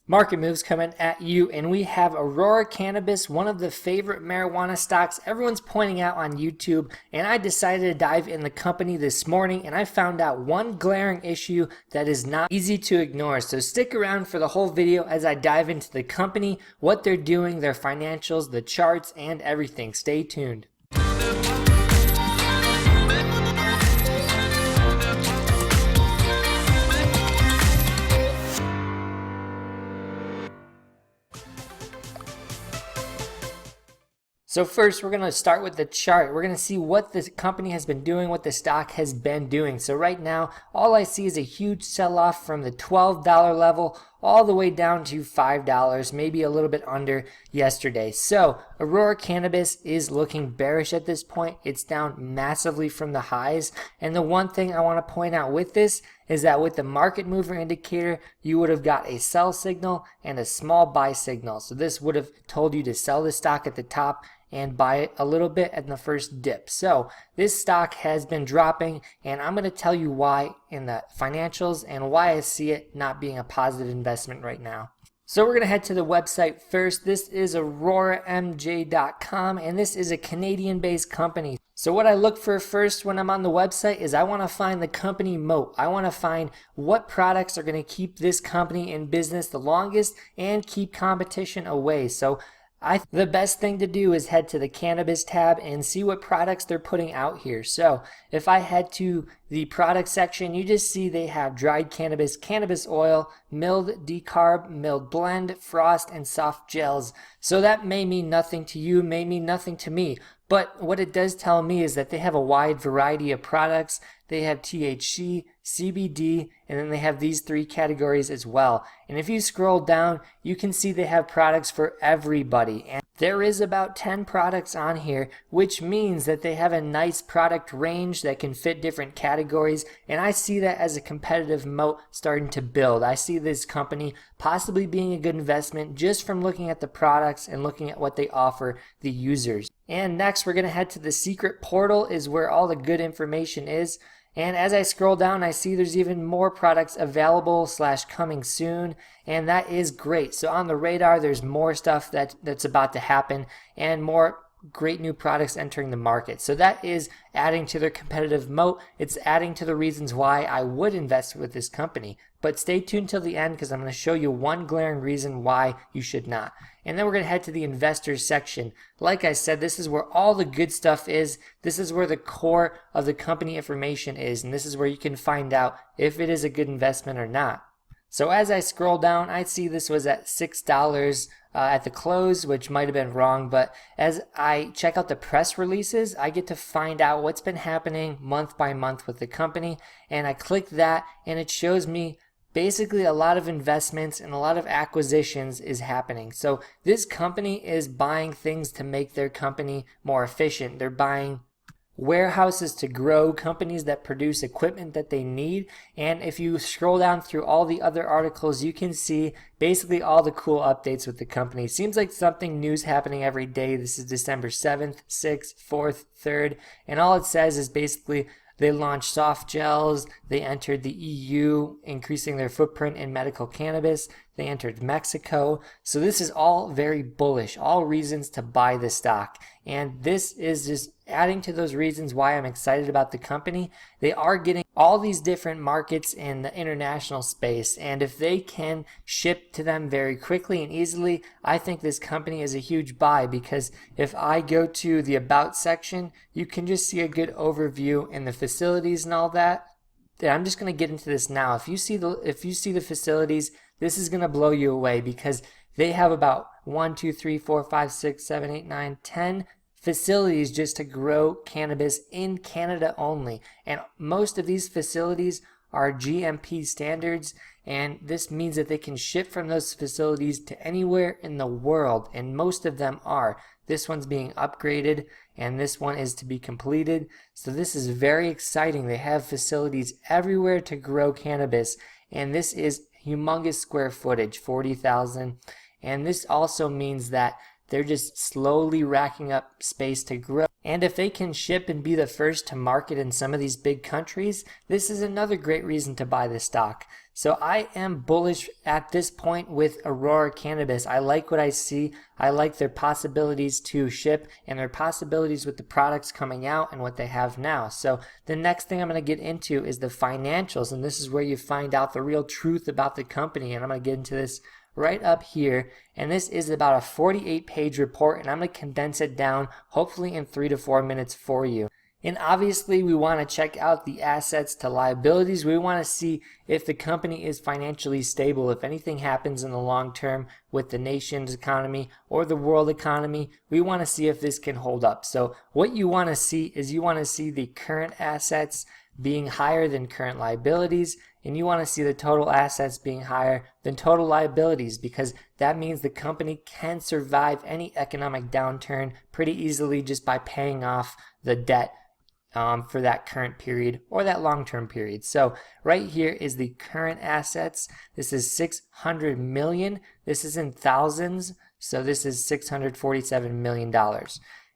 Market moves coming at you, and we have Aurora Cannabis, one of the favorite marijuana stocks everyone's pointing out on YouTube, and I decided to dive in the company this morning, and I found out one glaring issue that is not easy to ignore. So stick around for the whole video as I dive into the company, what they're doing, their financials, the charts, and everything. Stay tuned. So first, we're going to start with the chart. We're going to see what this company has been doing, what the stock has been doing. So right now, all I see is a huge sell-off from the $12 level all the way down to $5, maybe a little bit under yesterday. So Aurora Cannabis is looking bearish at this point. It's down massively from the highs. And the one thing I want to point out with this is that with the market mover indicator, you would have got a sell signal and a small buy signal. So this would have told you to sell the stock at the top and buy it a little bit at the first dip. So this stock has been dropping, and I'm going to tell you why in the financials and why I see it not being a positive investment right now. So we're going to head to the website first. This is auroramj.com, and this is a Canadian-based company. So what I look for first when I'm on the website is I want to find the company moat. I want to find what products are going to keep this company in business the longest and keep competition away. So the best thing to do is head to the cannabis tab and see what products they're putting out here. So if I head to the product section, you just see they have dried cannabis, cannabis oil, milled decarb, milled blend, frost, and soft gels. So that may mean nothing to you, may mean nothing to me. But what it does tell me is that they have a wide variety of products. They have THC, CBD, and then they have these three categories as well. And if you scroll down, you can see they have products for everybody. And there is about 10 products on here, which means that they have a nice product range that can fit different categories. And I see that as a competitive moat starting to build. I see this company possibly being a good investment just from looking at the products and looking at what they offer the users. And next, we're going to head to the secret portal, is where all the good information is. And as I scroll down, I see there's even more products available / coming soon, and that is great. So on the radar, there's more stuff that's about to happen and more great new products entering the market. So that is adding to their competitive moat. It's adding to the reasons why I would invest with this company. But stay tuned till the end because I'm going to show you one glaring reason why you should not. And then we're going to head to the investors section. Like I said, this is where all the good stuff is. This is where the core of the company information is. And this is where you can find out if it is a good investment or not. So as I scroll down, I see this was at $6 at the close, which might have been wrong. But as I check out the press releases, I get to find out what's been happening month by month with the company. And I click that, and it shows me basically a lot of investments and a lot of acquisitions is happening. So this company is buying things to make their company more efficient. They're buying warehouses to grow, companies that produce equipment that they need. And if you scroll down through all the other articles, you can see basically all the cool updates with the company. Seems like something new's happening every day. This is December 7th, 6th, 4th, 3rd, and all it says is basically they launched soft gels, they entered the EU, increasing their footprint in medical cannabis, they entered Mexico. So this is all very bullish, all reasons to buy the stock. And this is just adding to those reasons why I'm excited about the company. They are getting all these different markets in the international space, and if they can ship to them very quickly and easily, I think this company is a huge buy, because if I go to the About section, you can just see a good overview in the facilities and all that. And I'm just going to get into this now. If you see the facilities, this is going to blow you away, because they have about 1, 2, 3, 4, 5, 6, 7, 8, 9, 10 facilities just to grow cannabis in Canada only. And most of these facilities are GMP standards, and this means that they can ship from those facilities to anywhere in the world, and most of them are. This one's being upgraded, and this one is to be completed. So this is very exciting. They have facilities everywhere to grow cannabis, and this is humongous square footage, 40,000. And this also means that they're just slowly racking up space to grow. And if they can ship and be the first to market in some of these big countries, this is another great reason to buy the stock. So I am bullish at this point with Aurora Cannabis. I like what I see. I like their possibilities to ship and their possibilities with the products coming out and what they have now. So the next thing I'm going to get into is the financials, and this is where you find out the real truth about the company, and I'm going to get into this right up here. And this is about a 48-page report, and I'm going to condense it down hopefully in 3 to 4 minutes for you. And obviously we want to check out the assets to liabilities. We want to see if the company is financially stable. If anything happens in the long term with the nation's economy or the world economy, we want to see if this can hold up. So what you want to see is you want to see the current assets being higher than current liabilities, and you want to see the total assets being higher than total liabilities, because that means the company can survive any economic downturn pretty easily just by paying off the debt for that current period or that long-term period. So right here is the current assets. This is 600 million. This is in thousands. So this is $647 million.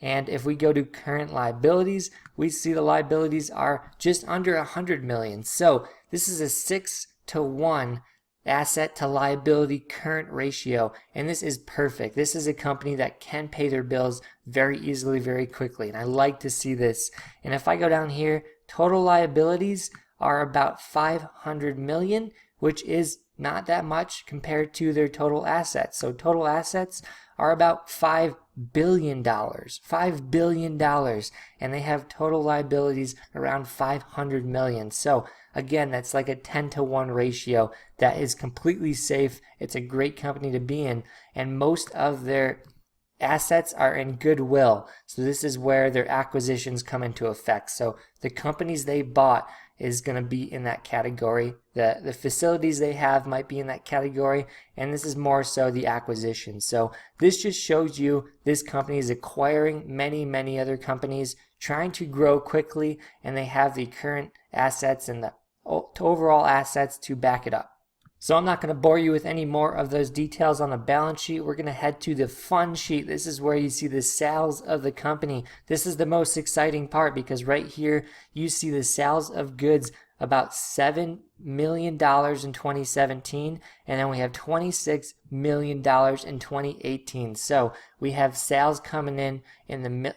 And if we go to current liabilities, we see the liabilities are just under 100 million. So this is a 6-to-1 asset to liability current ratio, and this is perfect. This is a company that can pay their bills very easily, very quickly, and I like to see this. And if I go down here, total liabilities are about 500 million, which is not that much compared to their total assets. So total assets are about $5 billion, $5 billion, and they have total liabilities around 500 million. So again, that's like a 10-to-1 ratio that is completely safe. It's a great company to be in, and most of their assets are in goodwill. So this is where their acquisitions come into effect. So the companies they bought is going to be in that category. The facilities they have might be in that category, and this is more so the acquisition. So this just shows you this company is acquiring many other companies, trying to grow quickly, and they have the current assets and the overall assets to back it up. So I'm not going to bore you with any more of those details on the balance sheet. We're going to head to the fun sheet. This is where you see the sales of the company. This is the most exciting part, because right here you see the sales of goods about $7 million in 2017, and then we have $26 million in 2018. So we have sales coming in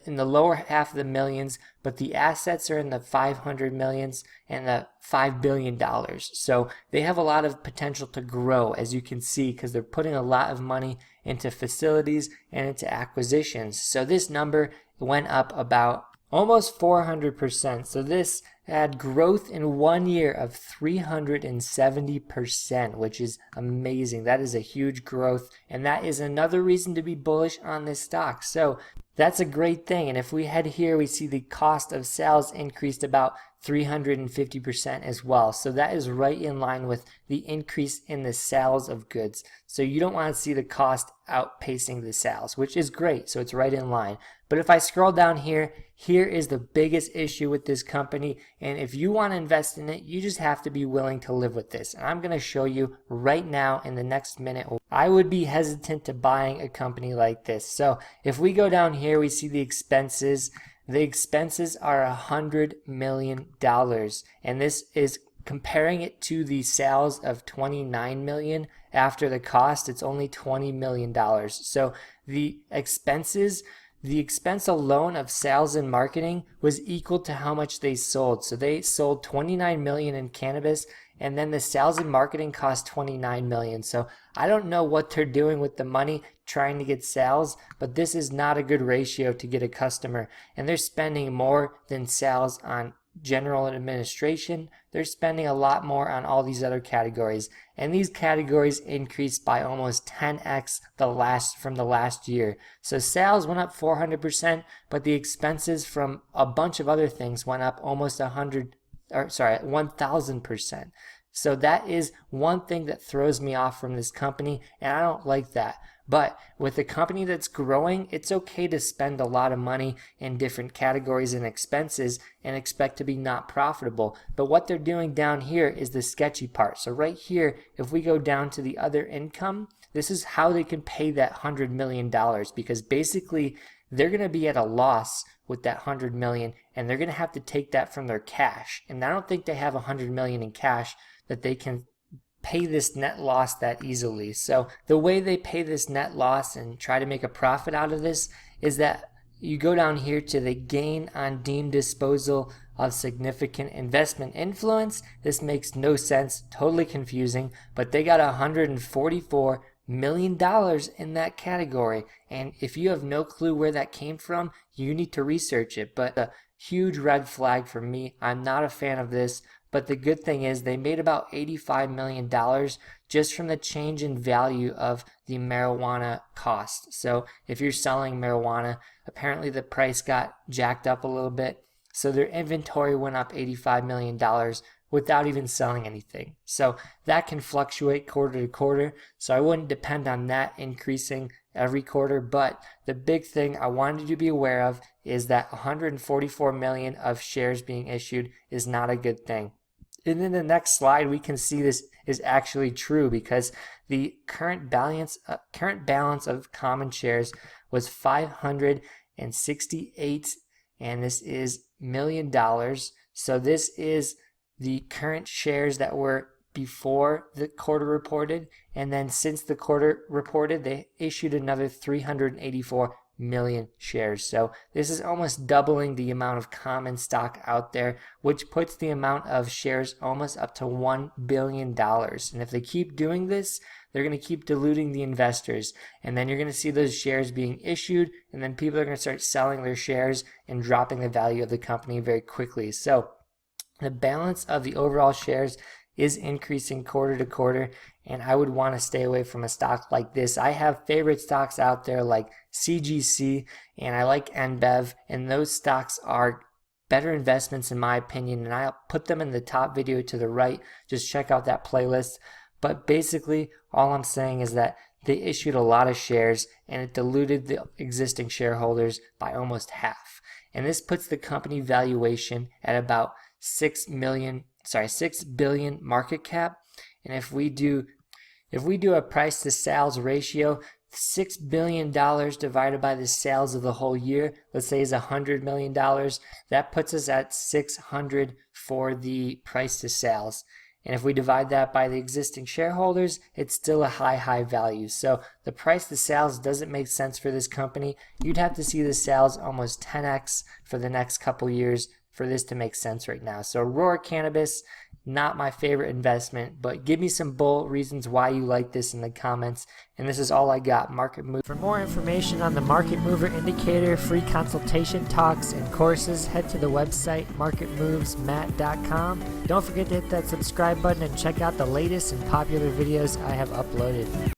the lower half of the millions, but the assets are in the 500 millions and the $5 billion. So they have a lot of potential to grow, as you can see, because they're putting a lot of money into facilities and into acquisitions. So this number went up about almost 400%. So this had growth in 1 year of 370%, which is amazing. That is a huge growth, and that is another reason to be bullish on this stock. So that's a great thing. And if we head here, we see the cost of sales increased about 350% as well. So that is right in line with the increase in the sales of goods. So you don't want to see the cost outpacing the sales, which is great. So it's right in line. But if I scroll down here, here is the biggest issue with this company. And if you want to invest in it, you just have to be willing to live with this. And I'm going to show you right now in the next minute. I would be hesitant to buying a company like this. So if we go down here, we see the expenses. The expenses are $100 million. And this is comparing it to the sales of $29 million. After the cost, it's only $20 million. So the expense alone of sales and marketing was equal to how much they sold. So they sold $29 million in cannabis, and then the sales and marketing cost $29 million. So I don't know what they're doing with the money trying to get sales, but this is not a good ratio to get a customer. And they're spending more than sales on general administration. They're spending a lot more on all these other categories, and these categories increased by almost 10x from the last year. So sales went up 400%, but the expenses from a bunch of other things went up almost 1000%. So that is one thing that throws me off from this company, and I don't like that. But with a company that's growing, it's okay to spend a lot of money in different categories and expenses and expect to be not profitable. But what they're doing down here is the sketchy part. So right here, if we go down to the other income, this is how they can pay that $100 million, because basically they're going to be at a loss with that $100 million, and they're going to have to take that from their cash. And I don't think they have $100 million in cash that they can pay this net loss that easily. So the way they pay this net loss and try to make a profit out of this is that you go down here to the gain on deemed disposal of significant investment influence. This makes no sense, totally confusing, but they got $144 million in that category. And if you have no clue where that came from, you need to research it. But a huge red flag for me. I'm not a fan of this. But the good thing is they made about $85 million just from the change in value of the marijuana cost. So if you're selling marijuana, apparently the price got jacked up a little bit. So their inventory went up $85 million without even selling anything. So that can fluctuate quarter to quarter. So I wouldn't depend on that increasing every quarter. But the big thing I wanted you to be aware of is that 144 million of shares being issued is not a good thing. And in the next slide, we can see this is actually true because the current balance of common shares was 568, and this is $1 million. So this is the current shares that were before the quarter reported, and then since the quarter reported, they issued another 384 million shares. So this is almost doubling the amount of common stock out there, which puts the amount of shares almost up to $1 billion. And if they keep doing this, they're going to keep diluting the investors. And then you're going to see those shares being issued, and then people are going to start selling their shares and dropping the value of the company very quickly. So the balance of the overall shares is increasing quarter to quarter, and I would want to stay away from a stock like this. I have favorite stocks out there like CGC, and I like NBEV, and those stocks are better investments in my opinion, and I'll put them in the top video to the right. Just check out that playlist. But basically, all I'm saying is that they issued a lot of shares, and it diluted the existing shareholders by almost half. And this puts the company valuation at about 6 billion market cap. And if we do a price to sales ratio, $6 billion divided by the sales of the whole year, let's say is $100 million, that puts us at 600 for the price to sales. And if we divide that by the existing shareholders, it's still a high value. So the price to sales doesn't make sense for this company. You'd have to see the sales almost 10x for the next couple years for this to make sense right now. So Aurora Cannabis, not my favorite investment, but give me some bull reasons why you like this in the comments. And this is all I got. Market Mover. For more information on the Market Mover Indicator, free consultation talks, and courses, head to the website marketmovesmatt.com. Don't forget to hit that subscribe button and check out the latest and popular videos I have uploaded.